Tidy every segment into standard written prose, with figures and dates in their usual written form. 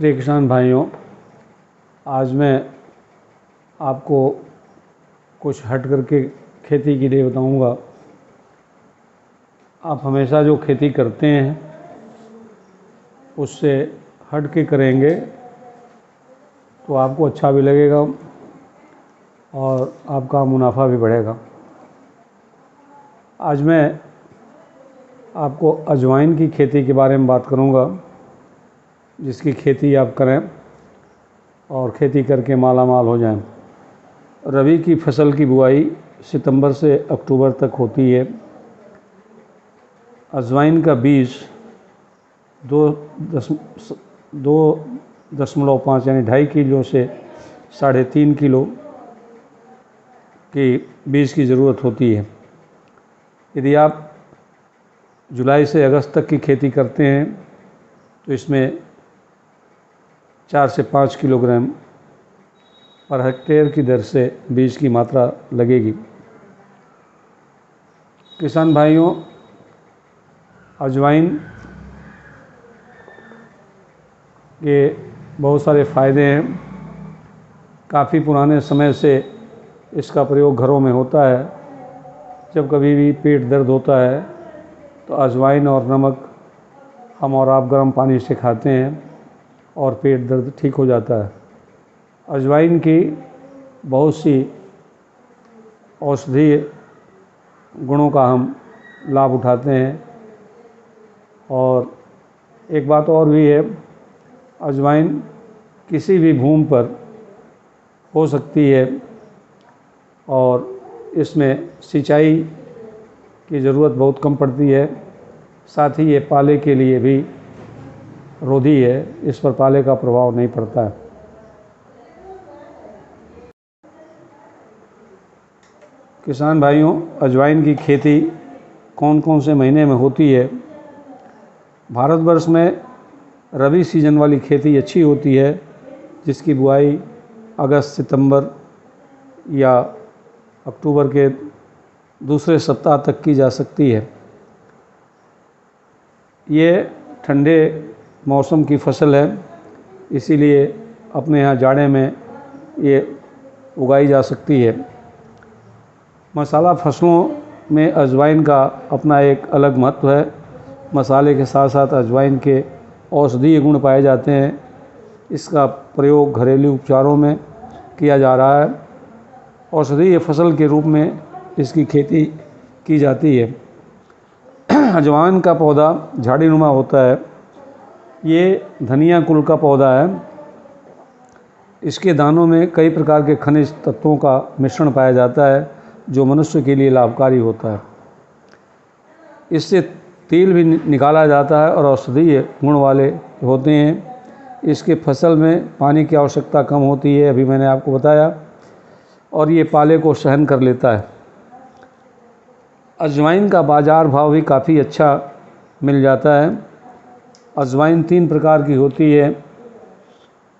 प्रिय किसान भाइयों, आज मैं आपको कुछ हट करके खेती के लिए बताऊंगा। आप हमेशा जो खेती करते हैं उससे हट के करेंगे तो आपको अच्छा भी लगेगा और आपका मुनाफा भी बढ़ेगा। आज मैं आपको अजवाइन की खेती के बारे में बात करूंगा, जिसकी खेती आप करें और खेती करके माला माल हो जाएं। रबी की फसल की बुआई सितंबर से अक्टूबर तक होती है। अजवाइन का बीज 2.5 यानी 2.5 किलो से 3.5 किलो की बीज की ज़रूरत होती है। यदि आप जुलाई से अगस्त तक की खेती करते हैं तो इसमें 4 से 5 किलोग्राम पर हेक्टेयर की दर से बीज की मात्रा लगेगी। किसान भाइयों, अजवाइन के बहुत सारे फ़ायदे हैं। काफ़ी पुराने समय से इसका प्रयोग घरों में होता है। जब कभी भी पेट दर्द होता है तो अजवाइन और नमक हम और आप गर्म पानी से खाते हैं और पेट दर्द ठीक हो जाता है। अजवाइन की बहुत सी औषधीय गुणों का हम लाभ उठाते हैं। और एक बात और भी है, अजवाइन किसी भी भूमि पर हो सकती है और इसमें सिंचाई की ज़रूरत बहुत कम पड़ती है। साथ ही ये पाले के लिए भी रोधी है, इस पर पाले का प्रभाव नहीं पड़ता है। किसान भाइयों, अजवाइन की खेती कौन कौन से महीने में होती है? भारतवर्ष में रबी सीजन वाली खेती अच्छी होती है, जिसकी बुआई अगस्त सितंबर या अक्टूबर के दूसरे सप्ताह तक की जा सकती है। ये ठंडे मौसम की फसल है, इसीलिए अपने यहाँ जाड़े में ये उगाई जा सकती है। मसाला फसलों में अजवाइन का अपना एक अलग महत्व है। मसाले के साथ साथ अजवाइन के औषधीय गुण पाए जाते हैं। इसका प्रयोग घरेलू उपचारों में किया जा रहा है। औषधीय फसल के रूप में इसकी खेती की जाती है। अजवाइन का पौधा झाड़ीनुमा होता है। ये धनिया कुल का पौधा है। इसके दानों में कई प्रकार के खनिज तत्वों का मिश्रण पाया जाता है, जो मनुष्य के लिए लाभकारी होता है। इससे तेल भी निकाला जाता है और औषधीय गुण वाले होते हैं। इसके फसल में पानी की आवश्यकता कम होती है, अभी मैंने आपको बताया, और ये पाले को सहन कर लेता है। अजवाइन का बाज़ार भाव भी काफ़ी अच्छा मिल जाता है। अजवाइन 3 प्रकार की होती है।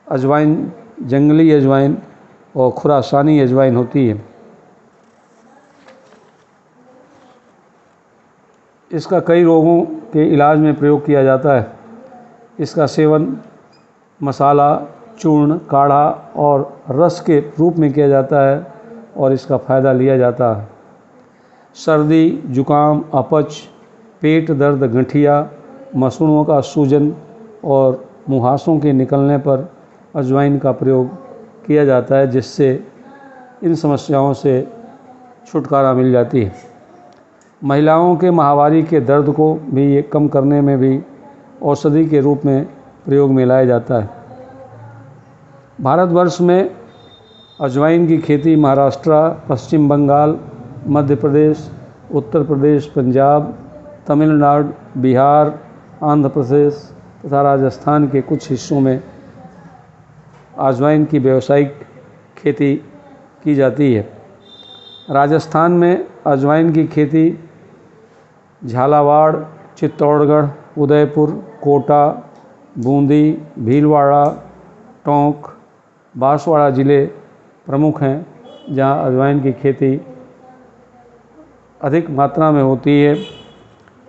अजवाइन जंगली अजवाइन और खुरासानी अजवाइन होती है। इसका कई रोगों के इलाज में प्रयोग किया जाता है। इसका सेवन मसाला, चूर्ण, काढ़ा और रस के रूप में किया जाता है और इसका फ़ायदा लिया जाता है। सर्दी, जुकाम, अपच, पेट दर्द, गठिया, मसूड़ों का सूजन और मुहासों के निकलने पर अजवाइन का प्रयोग किया जाता है, जिससे इन समस्याओं से छुटकारा मिल जाती है। महिलाओं के माहवारी के दर्द को भी ये कम करने में भी औषधि के रूप में प्रयोग में लाया जाता है। भारतवर्ष में अजवाइन की खेती महाराष्ट्र, पश्चिम बंगाल, मध्य प्रदेश, उत्तर प्रदेश, पंजाब, तमिलनाडु, बिहार, आंध्र प्रदेश तथा राजस्थान के कुछ हिस्सों में अजवाइन की व्यावसायिक खेती की जाती है। राजस्थान में अजवाइन की खेती झालावाड़, चित्तौड़गढ़, उदयपुर, कोटा, बूंदी, भीलवाड़ा, टोंक, बांसवाड़ा ज़िले प्रमुख हैं, जहां अजवाइन की खेती अधिक मात्रा में होती है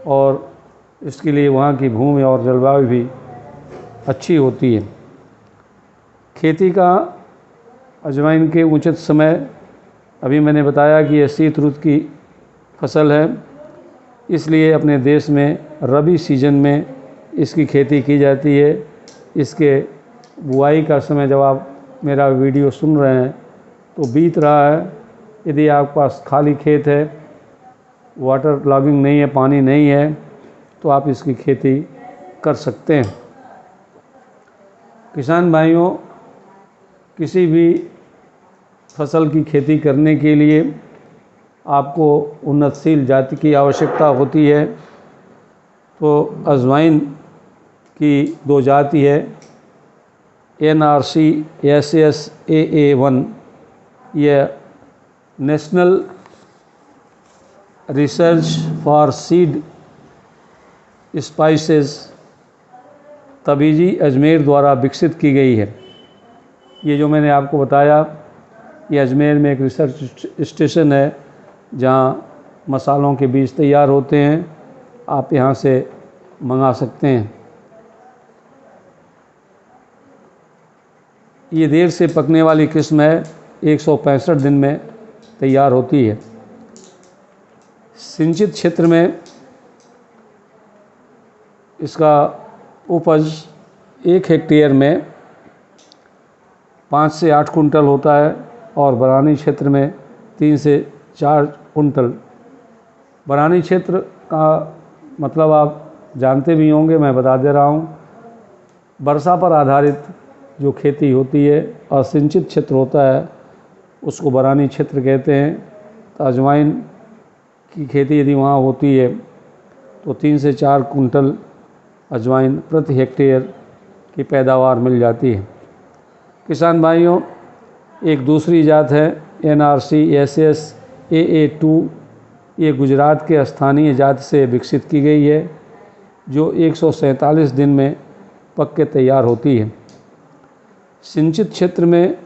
और इसके लिए वहाँ की भूमि और जलवायु भी अच्छी होती है। खेती का अजवाइन के उचित समय, अभी मैंने बताया कि यह शीत ऋतु की फसल है, इसलिए अपने देश में रबी सीजन में इसकी खेती की जाती है। इसके बुआई का समय जब आप मेरा वीडियो सुन रहे हैं तो बीत रहा है। यदि आपके पास खाली खेत है, वाटर लॉगिंग नहीं है, पानी नहीं है, तो आप इसकी खेती कर सकते हैं। किसान भाइयों, किसी भी फसल की खेती करने के लिए आपको उन्नतशील जाति की आवश्यकता होती है। तो अजवाइन की 2 जाति है, NRC SS AA1, यह national research for seed spices Tabiji Ajmer द्वारा विकसित की गई है। ये जो मैंने आपको बताया, ये अजमेर में एक रिसर्च स्टेशन है जहाँ मसालों के बीज तैयार होते हैं। आप यहाँ से मंगा सकते हैं। ये देर से पकने वाली किस्म है, 165 दिन में तैयार होती है। सिंचित क्षेत्र में इसका उपज 1 हेक्टेयर में 5 से 8 कुंटल होता है और बरानी क्षेत्र में 3 से 4 कुंटल। बरानी क्षेत्र का मतलब आप जानते भी होंगे, मैं बता दे रहा हूँ। वर्षा पर आधारित जो खेती होती है, असिंचित क्षेत्र होता है, उसको बरानी क्षेत्र कहते हैं। तो अजवाइन की खेती यदि वहाँ होती है तो 3 से 4 कुंटल अजवाइन प्रति हेक्टेयर की पैदावार मिल जाती है। किसान भाइयों, एक दूसरी जात है NRC SS AA2, ये गुजरात के स्थानीय जाति से विकसित की गई है, जो 147 दिन में पक के तैयार होती है। सिंचित क्षेत्र में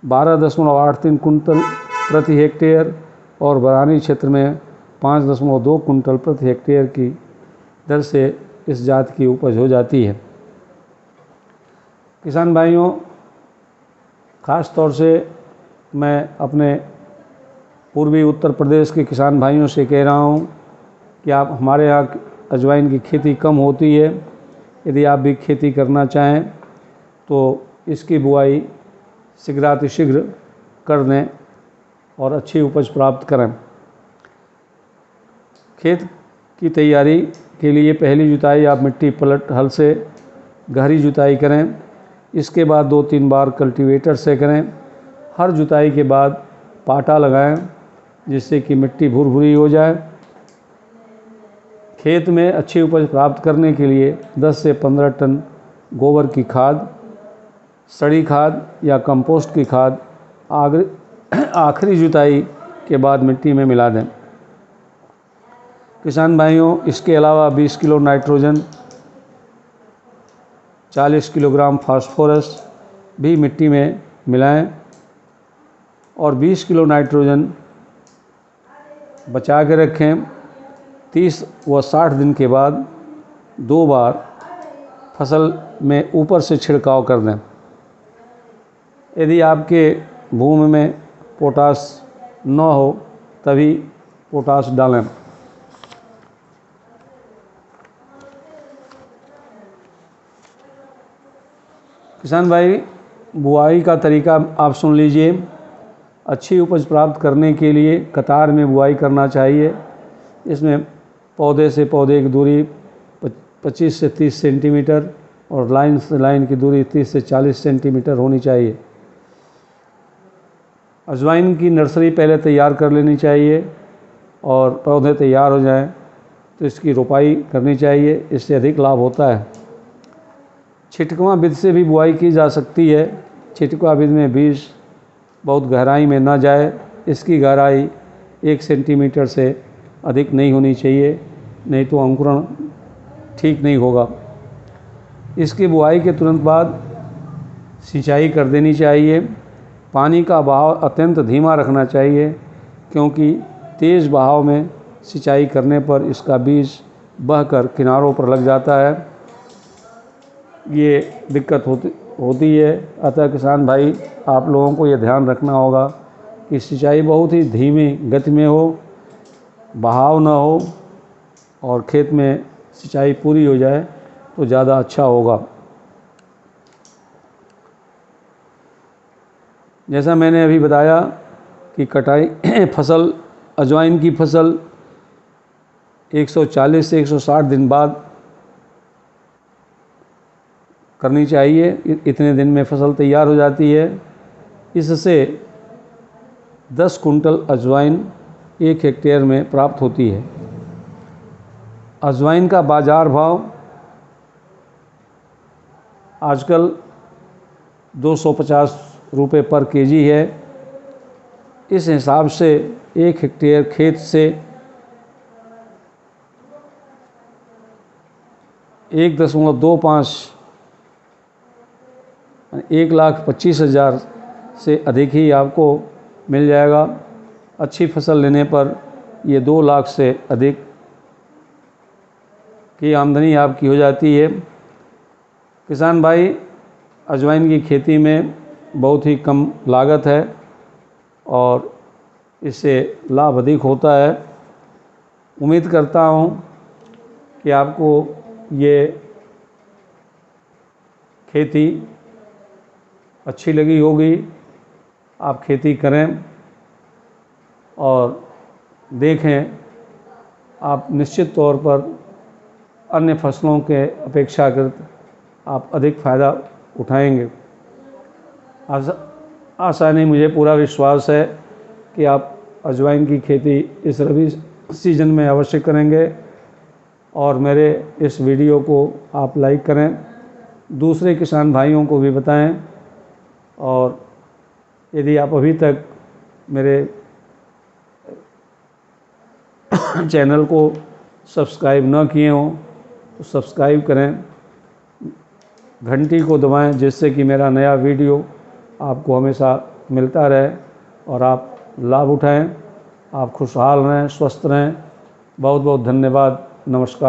12.83 कुंटल प्रति हेक्टेयर और बरानी क्षेत्र में 5.2 कुंटल प्रति हेक्टेयर की दर से इस जात की उपज हो जाती है। किसान भाइयों, ख़ास तौर से मैं अपने पूर्वी उत्तर प्रदेश के किसान भाइयों से कह रहा हूँ कि आप हमारे यहाँ अजवाइन की खेती कम होती है। यदि आप भी खेती करना चाहें तो इसकी बुआई शीघ्रातिशीघ्र कर दें और अच्छी उपज प्राप्त करें। खेत की तैयारी के लिए पहली जुताई आप मिट्टी पलट हल से गहरी जुताई करें। इसके बाद 2-3 बार कल्टीवेटर से करें। हर जुताई के बाद पाटा लगाएं जिससे कि मिट्टी भुरभुरी हो जाए। खेत में अच्छी उपज प्राप्त करने के लिए 10 से 15 टन गोबर की खाद, सड़ी खाद या कंपोस्ट की खाद आखिरी जुताई के बाद मिट्टी में मिला दें। किसान भाइयों, इसके अलावा 20 किलो नाइट्रोजन, 40 किलोग्राम फास्फोरस भी मिट्टी में मिलाएं और 20 किलो नाइट्रोजन बचा के रखें। 30 व 60 दिन के बाद 2 बार फसल में ऊपर से छिड़काव कर दें। यदि आपके भूमि में पोटाश न हो तभी पोटाश डालें। किसान भाई, बुआई का तरीका आप सुन लीजिए। अच्छी उपज प्राप्त करने के लिए कतार में बुआई करना चाहिए। इसमें पौधे से पौधे की दूरी 25 से 30 सेंटीमीटर और लाइन से लाइन की दूरी 30 से 40 सेंटीमीटर होनी चाहिए। अजवाइन की नर्सरी पहले तैयार कर लेनी चाहिए और पौधे तैयार हो जाएं तो इसकी रोपाई करनी चाहिए, इससे अधिक लाभ होता है। छिटकवा विधि से भी बुआई की जा सकती है। छिटकवा विधि में बीज बहुत गहराई में ना जाए। इसकी गहराई 1 सेंटीमीटर से अधिक नहीं होनी चाहिए, नहीं तो अंकुरण ठीक नहीं होगा। इसकी बुआई के तुरंत बाद सिंचाई कर देनी चाहिए। पानी का बहाव अत्यंत धीमा रखना चाहिए क्योंकि तेज़ बहाव में सिंचाई करने पर इसका बीज बहकर किनारों पर लग जाता है। ये दिक्कत होती है। अतः किसान भाई, आप लोगों को ये ध्यान रखना होगा कि सिंचाई बहुत ही धीमी गति में हो, बहाव ना हो और खेत में सिंचाई पूरी हो जाए तो ज़्यादा अच्छा होगा। जैसा मैंने अभी बताया कि कटाई फसल, अजवाइन की फसल 140 से 160 दिन बाद करनी चाहिए। इतने दिन में फसल तैयार हो जाती है। इससे 10 कुंटल अजवाइन 1 हेक्टेयर में प्राप्त होती है। अजवाइन का बाज़ार भाव आजकल 250 रुपये पर केजी है। इस हिसाब से 1 हेक्टेयर खेत से 1.25 1,25,000 से अधिक ही आपको मिल जाएगा। अच्छी फसल लेने पर ये 2 लाख से अधिक की आमदनी आपकी हो जाती है। किसान भाई, अजवाइन की खेती में बहुत ही कम लागत है और इससे लाभ अधिक होता है। उम्मीद करता हूँ कि आपको ये खेती अच्छी लगी होगी। आप खेती करें और देखें, आप निश्चित तौर पर अन्य फसलों के अपेक्षाकृत आप अधिक फ़ायदा उठाएंगे। आशा नहीं, मुझे पूरा विश्वास है कि आप अजवाइन की खेती इस रबी सीजन में अवश्य करेंगे। और मेरे इस वीडियो को आप लाइक करें, दूसरे किसान भाइयों को भी बताएं। और यदि आप अभी तक मेरे चैनल को सब्सक्राइब न किए हों तो सब्सक्राइब करें, घंटी को दबाएं, जिससे कि मेरा नया वीडियो आपको हमेशा मिलता रहे और आप लाभ उठाएं। आप खुशहाल रहें, स्वस्थ रहें। बहुत बहुत धन्यवाद। नमस्कार।